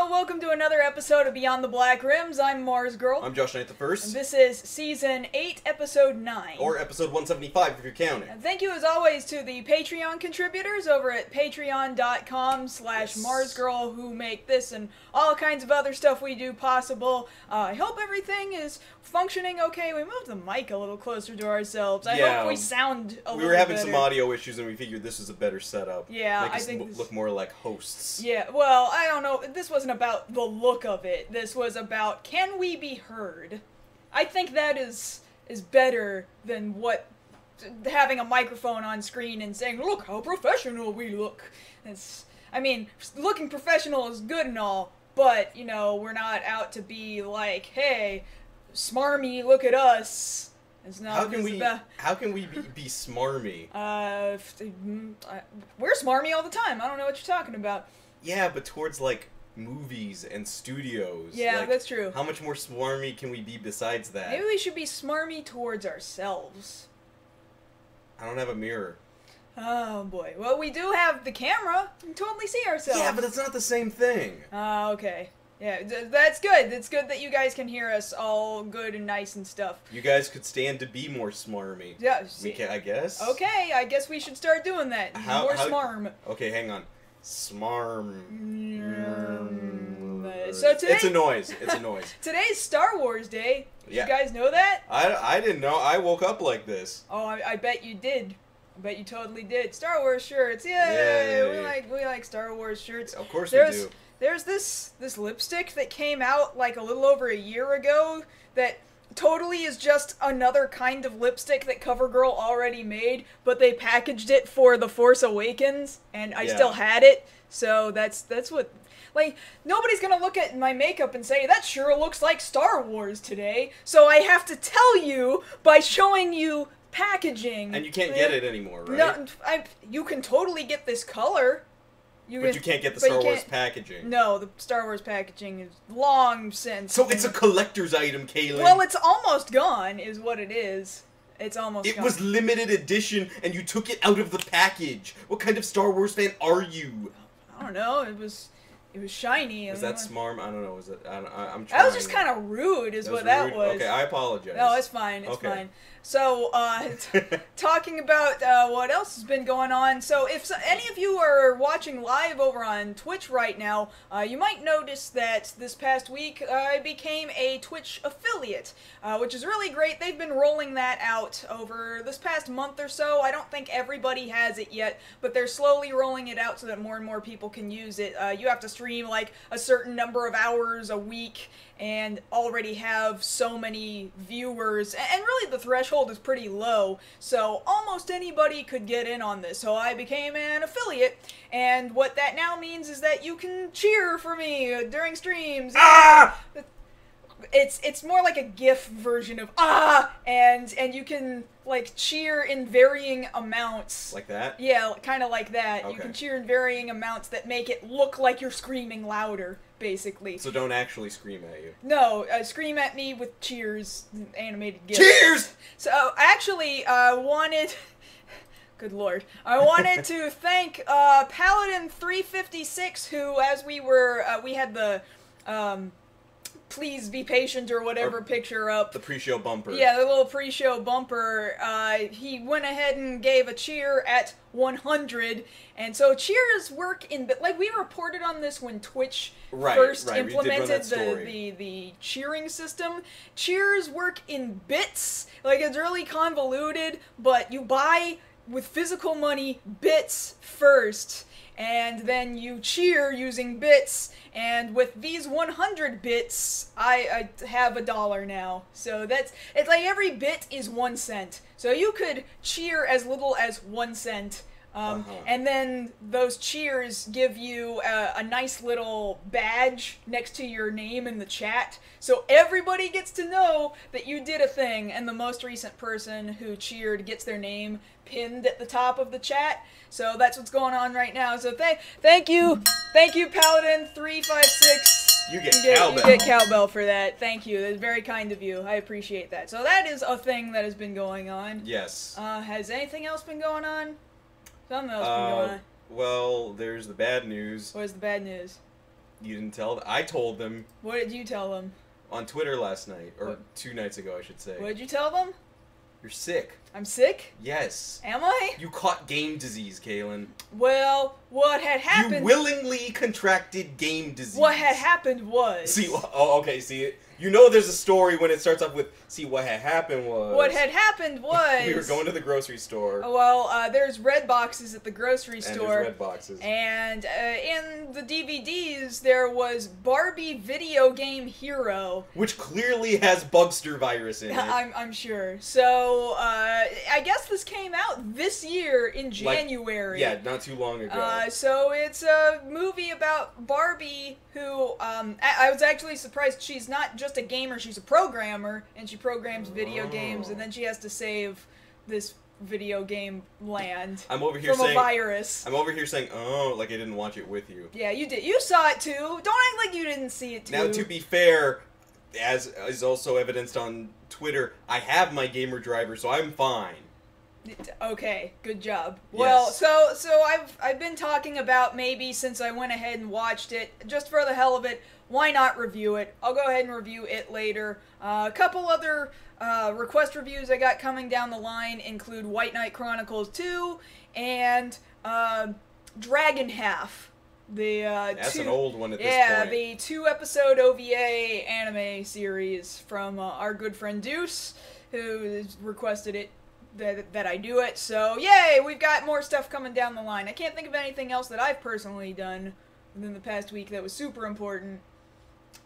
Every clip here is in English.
Hello, welcome to another episode of Beyond the Black Rims. I'm Mars Girl. I'm Josh Knight the First. And this is Season 8, Episode 9. Or Episode 175 if you're counting. And thank you as always to the Patreon contributors over at patreon.com/MarsGirl who make this and all kinds of other stuff we do possible. I hope everything is functioning okay. We moved the mic a little closer to ourselves. I hope we sound a little better. We were having some audio issues and we figured this was a better setup. Yeah, Make I us think look more like hosts. Yeah, well, I don't know. This wasn't about the look of it. This was about, can we be heard? I think that is better than what having a microphone on screen and saying, look how professional we look. I mean, looking professional is good and all, but, you know, we're not out to be like, hey, smarmy, look at us. It's not how can we be smarmy? We're smarmy all the time. I don't know what you're talking about. Yeah, but towards, like, movies and studios. Yeah, like, that's true. How much more smarmy can we be besides that? Maybe we should be smarmy towards ourselves. I don't have a mirror. Oh, boy. Well, we do have the camera. We can totally see ourselves. Yeah, but it's not the same thing. Okay. Yeah, that's good. It's good that you guys can hear us all good and nice and stuff. You guys could stand to be more smarmy. Yeah. I guess. Okay, I guess we should start doing that. More smarm. Okay, hang on. Smarm. So today, it's a noise. It's a noise. Today's Star Wars Day. Yeah. You guys know that? I didn't know. I woke up like this. Oh, I bet you did. I bet you totally did. Star Wars shirts. Yay! We like Star Wars shirts. Of course we do. There's this lipstick that came out like a little over a year ago that totally is just another kind of lipstick that CoverGirl already made, but they packaged it for The Force Awakens, and I still had it, so that's what... Like, nobody's gonna look at my makeup and say, that sure looks like Star Wars today, so I have to tell you by showing you packaging. And you can't get it anymore, right? No, you can totally get this color. But you can't get the Star Wars packaging. No, the Star Wars packaging is long since... So it's a collector's item, Kaylin. Well, it's almost gone, is what it is. It's almost gone. It was limited edition, and you took it out of the package. What kind of Star Wars fan are you? I don't know. It was shiny. Was that smarm? I don't know. Was it? I'm trying. That was just kind of rude, is what that was. Okay, I apologize. No, it's fine. It's fine. So, talking about what else has been going on. So, if any of you are watching live over on Twitch right now, you might notice that this past week I became a Twitch affiliate, which is really great. They've been rolling that out over this past month or so. I don't think everybody has it yet, but they're slowly rolling it out so that more and more people can use it. You have to stream like a certain number of hours a week and already have so many viewers, and really the threshold is pretty low, so almost anybody could get in on this. So I became an affiliate, and what that now means is that you can cheer for me during streams. Ah! It's more like a GIF version of and you can like cheer in varying amounts. Like that? Yeah, kind of like that. Okay. You can cheer in varying amounts that make it look like you're screaming louder, basically. So don't actually scream at you. No, scream at me with cheers, animated GIFs. Cheers! So actually, wanted. Good lord. I wanted to thank Paladin356, who, as we had the please be patient or whatever picture up. The pre-show bumper. Yeah, the little pre-show bumper. He went ahead and gave a cheer at 100, and so cheers work in like we reported on this when Twitch first implemented the cheering system. Cheers work in bits. Like, it's really convoluted, but you buy with physical money bits first, and then you cheer using bits, and with these 100 bits, I have $1 now. So it's like every bit is 1 cent. So you could cheer as little as 1 cent. And then those cheers give you a nice little badge next to your name in the chat, so everybody gets to know that you did a thing, and the most recent person who cheered gets their name pinned at the top of the chat. So that's what's going on right now. So thank you Paladin356. You get cowbell. You get cowbell for that. Thank you. That's very kind of you. I appreciate that. So that is a thing that has been going on. Yes. Has anything else been going on? Something else been going on. Well, there's the bad news. What is the bad news? You didn't tell them? I told them. What did you tell them? On Twitter last night. Or 2 nights ago, I should say. What did you tell them? You're sick. I'm sick? Yes. Am I? You caught game disease, Kaylin. Well, what had happened... You willingly contracted game disease. What had happened was... See, okay, see, you know there's a story when it starts off with, see, what had happened was... What had happened was... We were going to the grocery store. Well, there's red boxes at the grocery store. And there's red boxes. And in the DVDs, there was Barbie Video Game Hero. Which clearly has Bugster virus in it. I'm sure. So, I guess this came out this year in January. Yeah, not too long ago. So it's a movie about Barbie who, I was actually surprised she's not just a gamer, she's a programmer, and she programs video games, and then she has to save this video game land from a virus. I'm over here saying, oh, like I didn't watch it with you. Yeah, you did. You saw it too. Don't act like you didn't see it too. Now, to be fair, as is also evidenced on Twitter, I have my gamer driver, so I'm fine. Okay, good job. Yes. Well, so I've been talking about maybe since I went ahead and watched it, just for the hell of it, why not review it? I'll go ahead and review it later. A couple other request reviews I got coming down the line include White Knight Chronicles 2 and Dragon Half. That's an old one at this point. Yeah, the 2-episode OVA anime series from our good friend Deuce, who requested it. That I do it, so yay, we've got more stuff coming down the line. I can't think of anything else that I've personally done within the past week that was super important.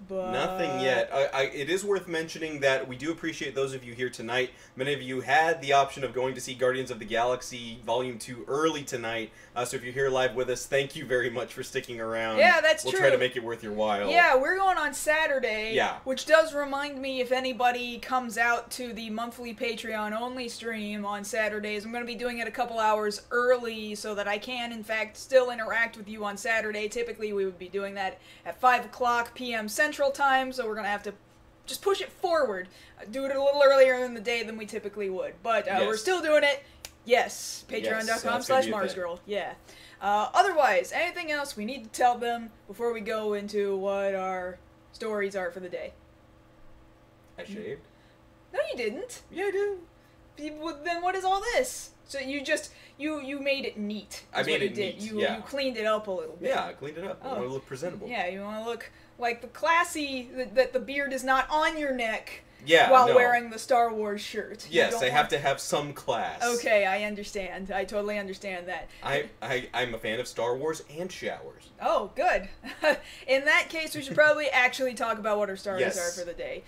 But nothing yet. It is worth mentioning that we do appreciate those of you here tonight. Many of you had the option of going to see Guardians of the Galaxy Volume 2 early tonight. So if you're here live with us, thank you very much for sticking around. Yeah, that's true. We'll true. try to make it worth your while. Yeah, we're going on Saturday. Yeah. Which does remind me, if anybody comes out to the monthly Patreon-only stream on Saturdays, I'm going to be doing it a couple hours early so that I can, in fact, still interact with you on Saturday. Typically, we would be doing that at 5 o'clock p.m. Central Time, so we're going to have to just push it forward. Do it a little earlier in the day than we typically would. But yes. We're still doing it. Yes. Patreon.com/MarsGirl. Yeah. Otherwise, anything else we need to tell them before we go into what our stories are for the day? I shaved. No, you didn't. Yeah, I did. Then what is all this? So you just, you made it neat. I made it neat, You cleaned it up a little bit. Yeah, I cleaned it up. I want to look presentable. Yeah, you want to look like the classy, that the beard is not on your neck. Yeah, while wearing the Star Wars shirt. Yes, I have to have some class. Okay, I understand. I totally understand that. I'm a fan of Star Wars and showers. Oh, good. In that case, we should probably actually talk about what our stories are for the day.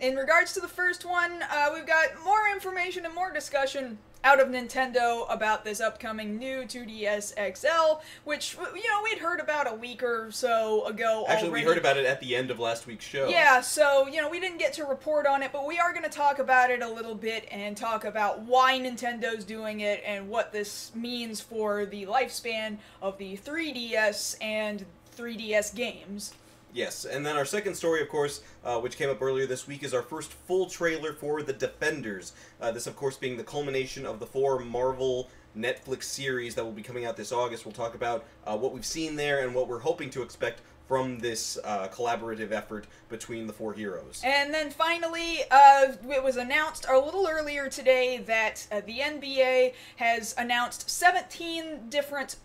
In regards to the first one, we've got more information and more discussion out of Nintendo about this upcoming new 2DS XL, which, we'd heard about a week or so ago Actually, already. we heard about it at the end of last week's show. Yeah, so, we didn't get to report on it, but we are going to talk about it a little bit and talk about why Nintendo's doing it and what this means for the lifespan of the 3DS and 3DS games. Yes, and then our second story, of course, which came up earlier this week, is our first full trailer for The Defenders. This, of course, being the culmination of the 4 Marvel Netflix series that will be coming out this August. We'll talk about what we've seen there and what we're hoping to expect from this collaborative effort between the 4 heroes. And then finally, it was announced a little earlier today that the NBA has announced 17 different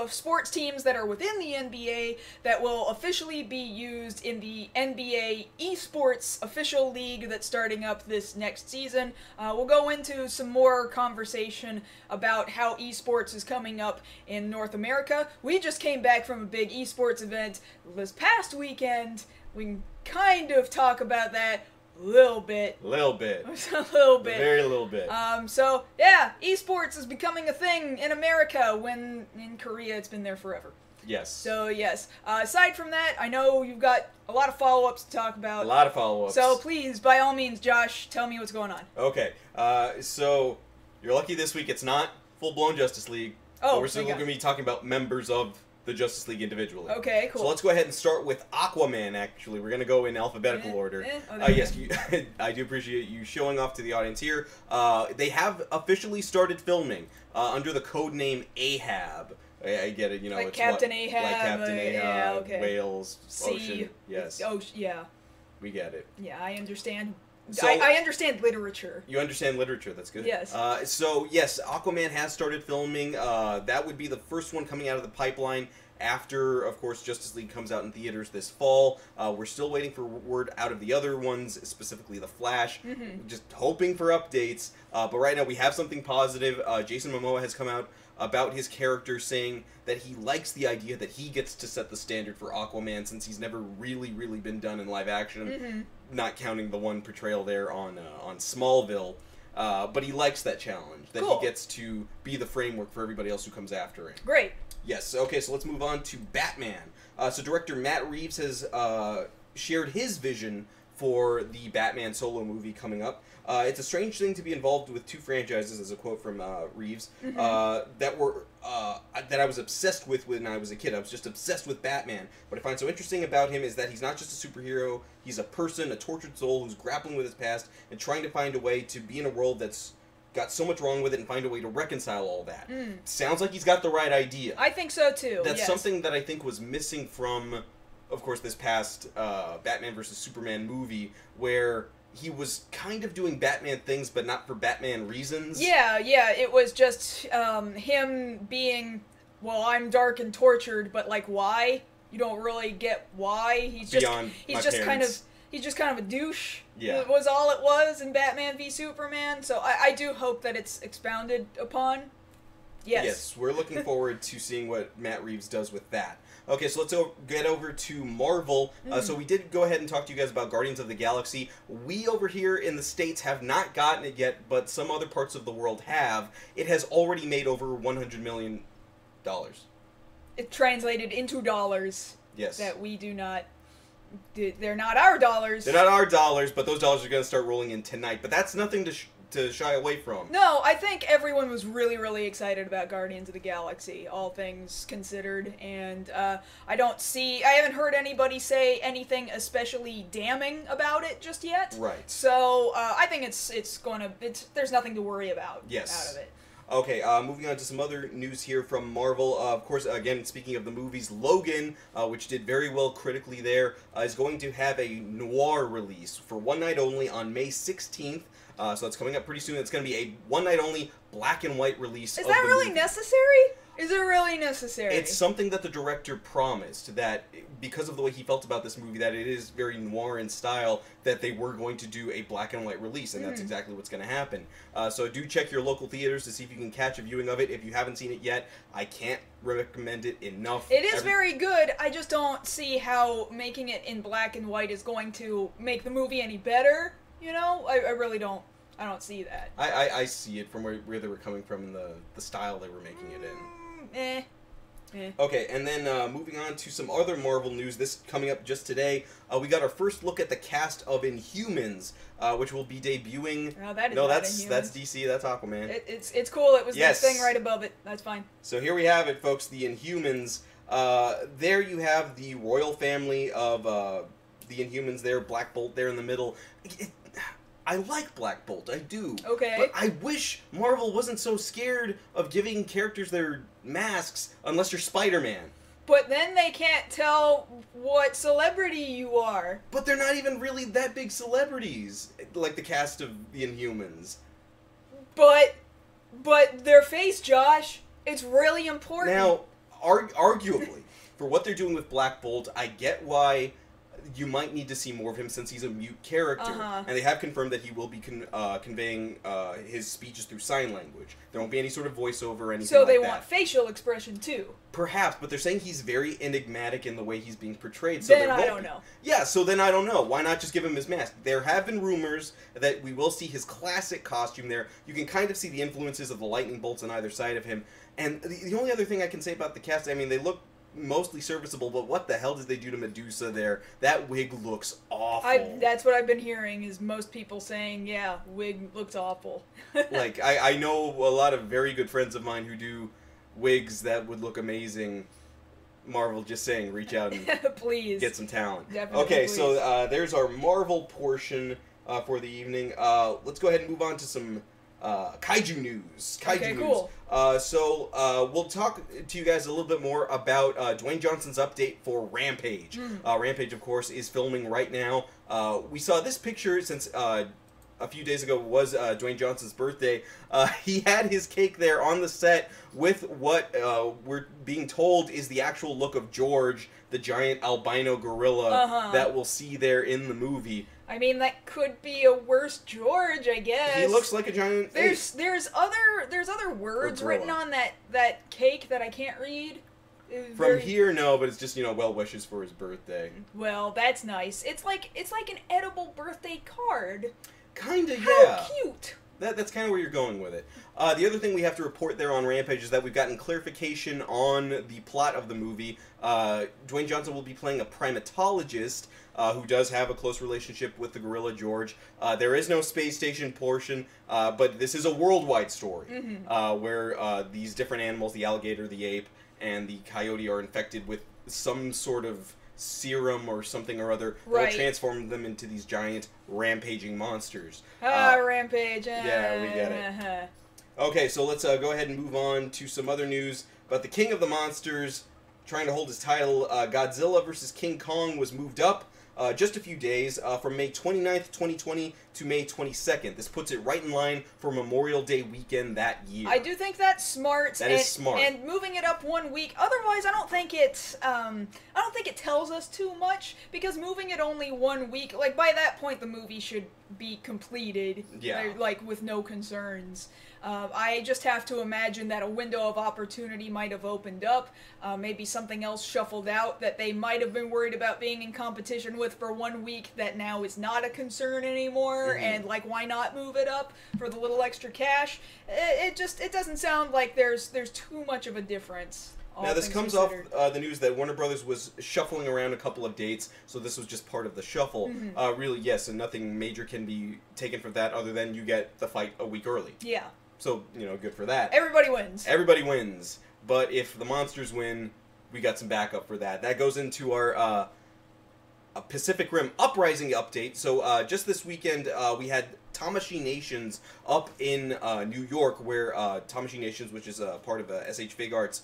sports teams that are within the NBA that will officially be used in the NBA Esports official league that's starting up this next season. We'll go into some more conversation about how esports is coming up in North America. We just came back from a big esports event this past weekend. We can kind of talk about that a little bit. A little bit. A little bit. Very little bit. So, yeah, esports is becoming a thing in America when in Korea it's been there forever. Yes. So, yes. Aside from that, I know you've got a lot of follow-ups to talk about. A lot of follow-ups. So, please, by all means, Josh, tell me what's going on. Okay. So, you're lucky this week it's not full-blown Justice League. Oh, but we're still going to be talking about members of the Justice League individually. Okay, cool. So let's go ahead and start with Aquaman, actually. We're going to go in alphabetical order. Yes, I do appreciate you showing off to the audience here. They have officially started filming under the codename Ahab. I get it, you know, like it's Captain Ahab, like Captain Ahab, yeah, okay. whales, Sea, ocean, yes. Oh, yeah. We get it. Yeah, I understand. So, I understand literature. You understand literature, that's good. Yes. So, yes, Aquaman has started filming. That would be the first one coming out of the pipeline after, of course, Justice League comes out in theaters this fall. We're still waiting for word out of the other ones, specifically The Flash. Just hoping for updates. But right now we have something positive. Jason Momoa has come out about his character, saying that he likes the idea that he gets to set the standard for Aquaman, since he's never really been done in live action, not counting the one portrayal there on Smallville. But he likes that challenge, that he gets to be the framework for everybody else who comes after him. Great. Yes, okay, so let's move on to Batman. So director Matt Reeves has shared his vision for the Batman solo movie coming up. It's a strange thing to be involved with two franchises, as a quote from Reeves, that I was obsessed with when I was a kid. I was just obsessed with Batman. What I find so interesting about him is that he's not just a superhero, he's a person, a tortured soul who's grappling with his past and trying to find a way to be in a world that's got so much wrong with it and find a way to reconcile all that. Sounds like he's got the right idea. I think so too. That's something that I think was missing from, of course, this past Batman vs. Superman movie, where he was kind of doing Batman things, but not for Batman reasons. Yeah, it was just him being, well, I'm dark and tortured, but like, why? You don't really get why. He's just kind of a douche. Yeah. Was all it was in Batman v Superman. So I do hope that it's expounded upon. Yes, we're looking forward to seeing what Matt Reeves does with that. Okay, so let's get over to Marvel. So we did go ahead and talk to you guys about Guardians of the Galaxy. We over here in the States have not gotten it yet, but some other parts of the world have. It has already made over $100 million. It translated into dollars. Yes. That we do not... They're not our dollars. They're not our dollars, but those dollars are going to start rolling in tonight. But that's nothing to shy away from. No, I think everyone was really excited about Guardians of the Galaxy, all things considered, and I haven't heard anybody say anything especially damning about it just yet. Right. So I think there's nothing to worry about out of it. Okay, moving on to some other news here from Marvel. Of course, again, speaking of the movies, Logan, which did very well critically there, is going to have a noir release for one night only on May 16th. So it's coming up pretty soon. It's going to be a one-night-only black and white release. Is that really necessary? Is it really necessary? It's something that the director promised, that because of the way he felt about this movie, that it is very noir in style, that they were going to do a black and white release, and that's exactly what's going to happen. So do check your local theaters to see if you can catch a viewing of it. If you haven't seen it yet, I can't recommend it enough. It is very good. I just don't see how making it in black and white is going to make the movie any better. You know, I really don't. I don't see that. I see it from where they were coming from and the style they were making it in. Okay, and then moving on to some other Marvel news. This coming up just today. We got our first look at the cast of Inhumans, which will be debuting. Oh, that's DC. That's Aquaman. It's cool. It was the thing right above it. That's fine. So here we have it, folks. The Inhumans. There you have the royal family of the Inhumans. There, Black Bolt there in the middle. I like Black Bolt, I do. Okay. But I wish Marvel wasn't so scared of giving characters their masks unless you're Spider-Man. But then they can't tell what celebrity you are. But they're not even really that big celebrities, like the cast of the Inhumans. But their face, Josh, it's really important. Now, arguably, for what they're doing with Black Bolt, I get why you might need to see more of him since he's a mute character. And they have confirmed that he will be conveying his speeches through sign language. There won't be any sort of voiceover or anything like that. So they want facial expression too. Perhaps, but they're saying he's very enigmatic in the way he's being portrayed. So then I don't know. Yeah, so then I don't know. Why not just give him his mask? There have been rumors that we will see his classic costume there. You can kind of see the influences of the lightning bolts on either side of him. And the only other thing I can say about the cast, I mean, they look mostly serviceable, but what the hell did they do to Medusa there? That wig looks awful. That's what I've been hearing, is most people saying, yeah, wig looks awful. Like, I know a lot of very good friends of mine who do wigs that would look amazing. Marvel, just saying, reach out and please get some talent. Definitely, okay, please. So there's our Marvel portion for the evening. Let's go ahead and move on to some kaiju news. Okay, cool. So we'll talk to you guys a little bit more about Dwayne Johnson's update for Rampage. Rampage, of course, is filming right now. We saw this picture since a few days ago was Dwayne Johnson's birthday. He had his cake there on the set with what we're being told is the actual look of George, the giant albino gorilla that we'll see there in the movie. I mean, that could be a worse George, I guess. He looks like a giant ape. There's other words written on that cake that I can't read. From here, no, but it's just, well wishes for his birthday. Well, that's nice. It's like an edible birthday card. Kinda, yeah. How cute. That's kind of where you're going with it. The other thing we have to report there on Rampage is that we've gotten clarification on the plot of the movie. Dwayne Johnson will be playing a primatologist who does have a close relationship with the gorilla George. There is no space station portion, but this is a worldwide story where these different animals, the alligator, the ape, and the coyote, are infected with some sort of serum or something or other that will transform them into these giant rampaging monsters. Rampage. Yeah, we get it. Okay, so let's go ahead and move on to some other news about the King of the Monsters trying to hold his title. Godzilla vs. King Kong was moved up just a few days from May 29th, 2020 to May 22nd. This puts it right in line for Memorial Day weekend that year. I do think that's smart. That is smart. And moving it up 1 week. Otherwise, I don't think it tells us too much, because moving it only 1 week, like by that point the movie should be completed. Yeah. Like with no concerns. I just have to imagine that a window of opportunity might have opened up. Maybe something else shuffled out that they might have been worried about being in competition with for 1 week that now is not a concern anymore. And like, why not move it up for the little extra cash? It doesn't sound like there's too much of a difference. Now, this comes off the news that Warner Brothers was shuffling around a couple of dates, so this was just part of the shuffle. Really, yes, and nothing major can be taken from that other than you get the fight a week early. Yeah. So, good for that. Everybody wins. Everybody wins. But if the monsters win, we got some backup for that. That goes into our Pacific Rim Uprising update. So, just this weekend, we had Tamashii Nations up in New York, where Tamashii Nations, which is part of SH Fig Arts,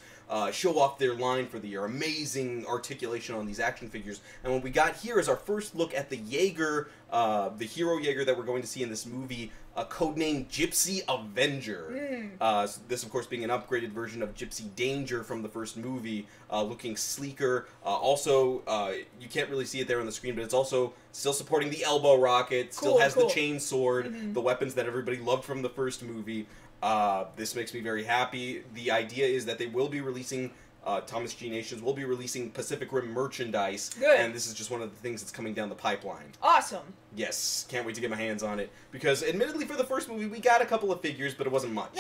show off their line for the year. Amazing articulation on these action figures. And what we got here is our first look at the Jaeger, the hero Jaeger that we're going to see in this movie, codenamed Gypsy Avenger. So this, of course, being an upgraded version of Gypsy Danger from the first movie, looking sleeker. Also, you can't really see it there on the screen, but it's also still supporting the elbow rocket, still has the chain sword, the weapons that everybody loved from the first movie. This makes me very happy. The idea is that they will be releasing, Tamashii Nations will be releasing Pacific Rim merchandise. Good. And this is just one of the things that's coming down the pipeline. Awesome. Yes, can't wait to get my hands on it. Because, admittedly, for the first movie, we got a couple of figures, but it wasn't much.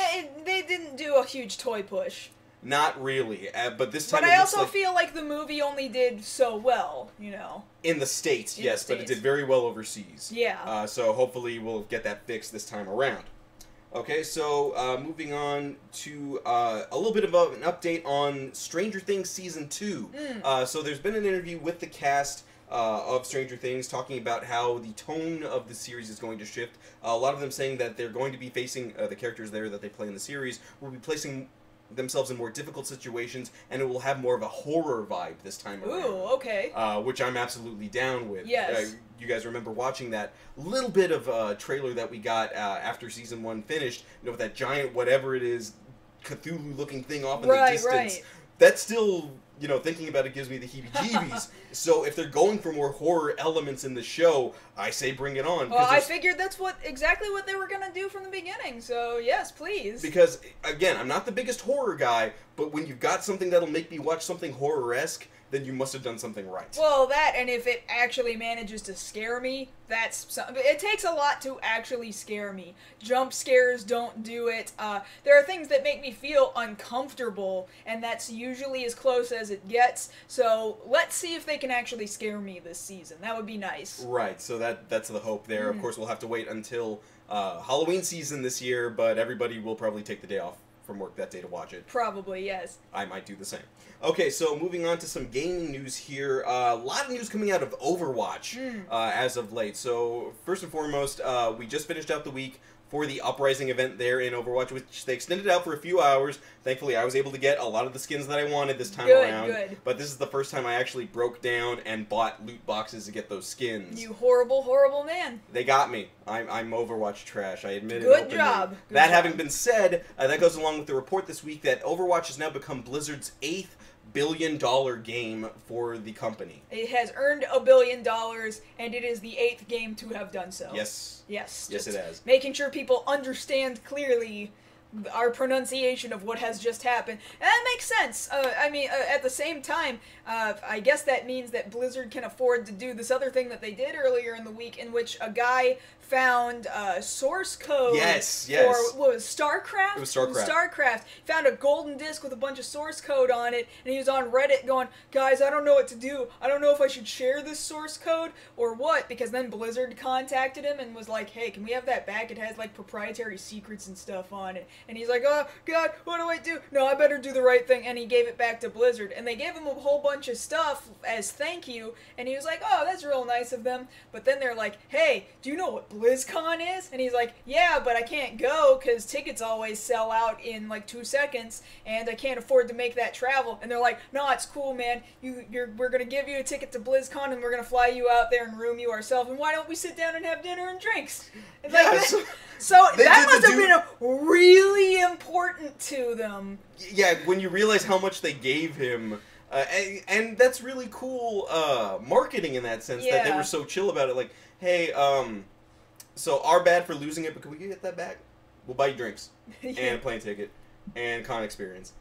They didn't do a huge toy push. Not really, but this time. But I also feel like the movie only did so well, In the States, yes, but it did very well overseas. Yeah. So hopefully we'll get that fixed this time around. Okay, so moving on to a little bit of an update on Stranger Things Season 2. So there's been an interview with the cast of Stranger Things talking about how the tone of the series is going to shift. A lot of them saying that they're going to be facing, the characters there that they play in the series will be placing themselves in more difficult situations, and it will have more of a horror vibe this time around. Ooh, okay. Which I'm absolutely down with. Yes. You guys remember watching that little bit of trailer that we got after Season 1 finished, with that giant whatever it is, Cthulhu-looking thing off in the distance. Right. That's still, thinking about it gives me the heebie-jeebies. So if they're going for more horror elements in the show, I say bring it on. Well, I figured that's exactly what they were going to do from the beginning, so yes, please. Because, again, I'm not the biggest horror guy, but when you've got something that'll make me watch something horror-esque, then you must have done something right. Well, that, and if it actually manages to scare me, it takes a lot to actually scare me. Jump scares don't do it. There are things that make me feel uncomfortable, and that's usually as close as it gets. So let's see if they can actually scare me this season. That would be nice. Right, so that's the hope there. Of course, we'll have to wait until Halloween season this year, but everybody will probably take the day off from work that day to watch it. Probably, yes. I might do the same. Okay, so moving on to some gaming news here. A lot of news coming out of Overwatch as of late. So, first and foremost, we just finished out the week for the Uprising event there in Overwatch, which they extended out for a few hours. Thankfully, I was able to get a lot of the skins that I wanted this time around. Good. But this is the first time I actually broke down and bought loot boxes to get those skins. You horrible, horrible man. They got me. I'm Overwatch trash. I admit it. Good job. That having been said, that goes along with the report this week that Overwatch has now become Blizzard's 8th billion-dollar game for the company. It has earned $1 billion, and it is the 8th game to have done so. Yes. Yes. Yes, it has. Making sure people understand clearly our pronunciation of what has just happened. And that makes sense. I mean, at the same time, I guess that means that Blizzard can afford to do this other thing that they did earlier in the week, in which a guy found source code for, what was StarCraft? It was StarCraft. StarCraft. Found a golden disc with a bunch of source code on it, and he was on Reddit going, guys, I don't know what to do. I don't know if I should share this source code or what, because then Blizzard contacted him and was like, hey, can we have that back? It has, like, proprietary secrets and stuff on it. And he's like, oh, God, what do I do? No, I better do the right thing. And he gave it back to Blizzard. And they gave him a whole bunch of stuff as thank you. And he was like, oh, that's real nice of them. But then they're like, hey, do you know what BlizzCon is? And he's like, yeah, but I can't go because tickets always sell out in like 2 seconds. And I can't afford to make that travel. And they're like, no, it's cool, man. We're going to give you a ticket to BlizzCon and we're going to fly you out there and room you ourselves. And why don't we sit down and have dinner and drinks? And like, so that must have been a really important to them. Yeah, when you realize how much they gave him, and that's really cool marketing in that sense, that they were so chill about it. Like, hey, so our bad for losing it, but can we get that back? We'll buy you drinks, and a plane ticket, and con experience.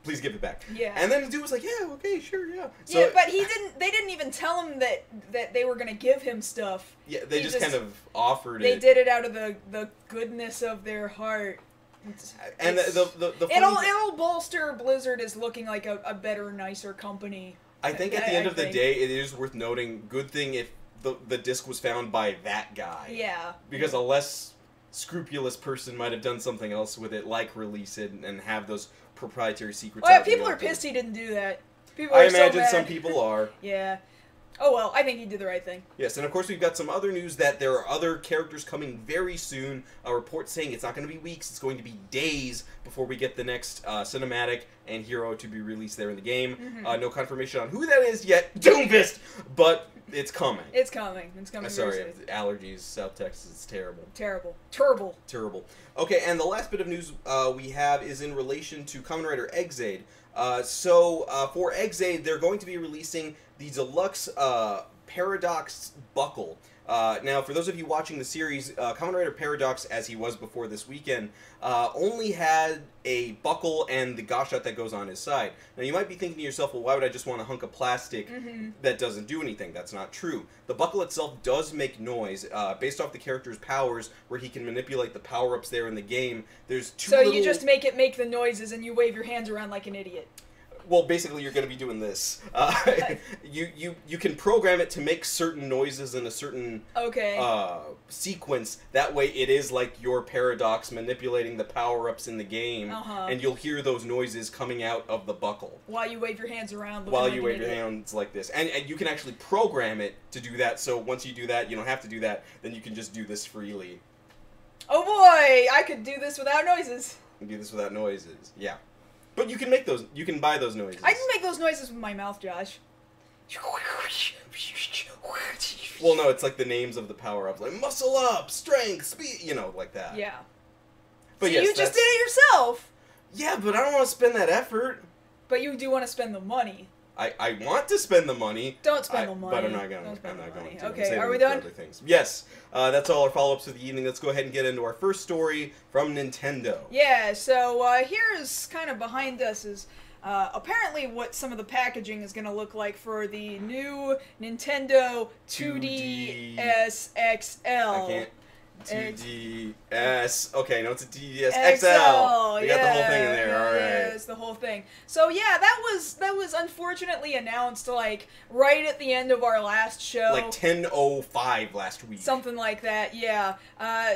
Please give it back. Yeah. And then the dude was like, yeah, okay, sure, yeah. So, yeah, but they didn't even tell him that they were going to give him stuff. Yeah, they just kind of offered it. They did it out of the goodness of their heart. And it'll bolster Blizzard as looking like a better, nicer company. I think at the end of the day, it is worth noting, good thing if the disc was found by that guy. Yeah. Because a less scrupulous person might have done something else with it, like release it and have those proprietary secrets. Well, people are pissed he didn't do that. I imagine some people are. Yeah. Oh well, I think he did the right thing. Yes, and of course we've got some other news that there are other characters coming very soon. A report saying it's not going to be weeks, it's going to be days before we get the next cinematic and hero to be released there in the game. No confirmation on who that is yet. Doomfist! But it's coming. It's coming. It's coming. Sorry, allergies, South Texas, it's terrible. Terrible. Okay, and the last bit of news we have is in relation to Kamen Rider Exaid. For Exaid, they're going to be releasing the deluxe Paradox buckle. Now, for those of you watching the series, Kamen Rider Paradox, as he was before this weekend, only had a buckle and the gashot that goes on his side. Now, you might be thinking to yourself, well, why would I just want a hunk of plastic that doesn't do anything? That's not true. The buckle itself does make noise, based off the character's powers, where he can manipulate the power-ups there in the game. There's two So you just make it make the noises and you wave your hands around like an idiot. Well, basically, you're going to be doing this. You can program it to make certain noises in a certain sequence. That way, it is like your Paradox manipulating the power-ups in the game, and you'll hear those noises coming out of the buckle. While you wave your hands around. While you wave your hands like this. And you can actually program it to do that, so once you do that, you don't have to do that, then you can just do this freely. Oh boy! I could do this without noises. You can do this without noises, yeah. But you can make those. You can buy those noises. I can make those noises with my mouth, Josh. Well, no, it's like the names of the power-ups, like muscle up, strength, speed, you know, like that. Yeah. But so yes, you just did it yourself. Yeah, but I don't want to spend that effort. But you do want to spend the money. I want to spend the money. Don't spend the money. But I'm not going to. Okay, are we done? Other things. Yes, that's all our follow-ups for the evening. Let's go ahead and get into our first story from Nintendo. Yeah, so here's kind of behind us is apparently what some of the packaging is going to look like for the new Nintendo 2DS XL. I can't. 2DS. Okay, no, it's a 2DS XL. We got the whole thing in there. All right. Yeah, it's the whole thing. So yeah, that was unfortunately announced like right at the end of our last show. Like 10:05 last week. Something like that. Yeah.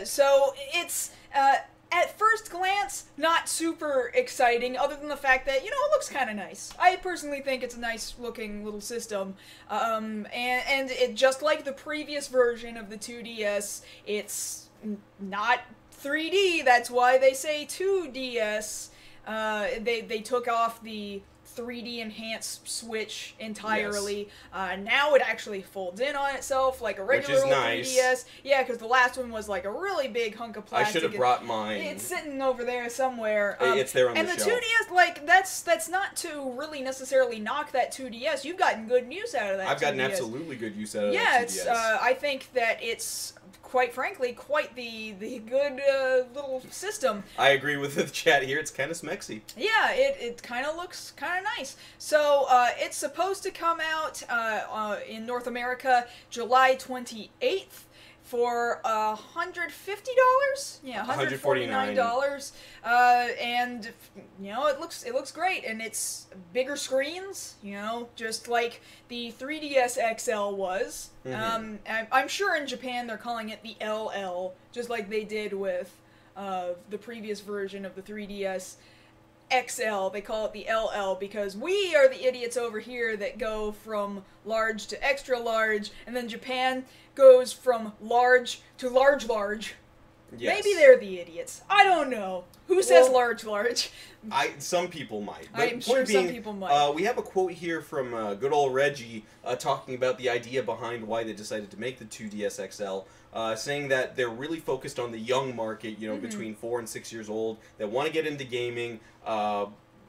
So it's at first glance not super exciting, other than the fact that it looks kind of nice. I personally think it's a nice looking little system. And it just like the previous version of the 2DS, it's not 3D. That's why they say 2DS. They took off the 3D enhanced Switch entirely. Yes. Now it actually folds in on itself like a regular old nice. 3DS. Yeah, because the last one was like a really big hunk of plastic. I should have brought mine. It's sitting over there somewhere. It's there on the shelf. And the 2DS, like, that's not to really necessarily knock that 2DS. You've gotten good use out of that. I've gotten absolutely good use out of that 2DS. Yeah, it's. I think that it's, quite frankly, quite the good little system. I agree with the chat here. It's kind of smexy. Yeah, it kind of looks kind of nice. So it's supposed to come out in North America July 28th for $150. Yeah, $149. And you know, it looks great, and it's bigger screens. You know, just like the 3DS XL was. Mm-hmm. I'm sure in Japan they're calling it the LL, just like they did with the previous version of the 3DS XL. They call it the LL because we are the idiots over here that go from large to extra large, and then Japan goes from large to large. Yes. Maybe they're the idiots. I don't know. Who says large? Some people might. I'm sure some people might. We have a quote here from good old Reggie talking about the idea behind why they decided to make the 2DS XL, saying that they're really focused on the young market, you know, between 4 and 6 years old, that want to get into gaming,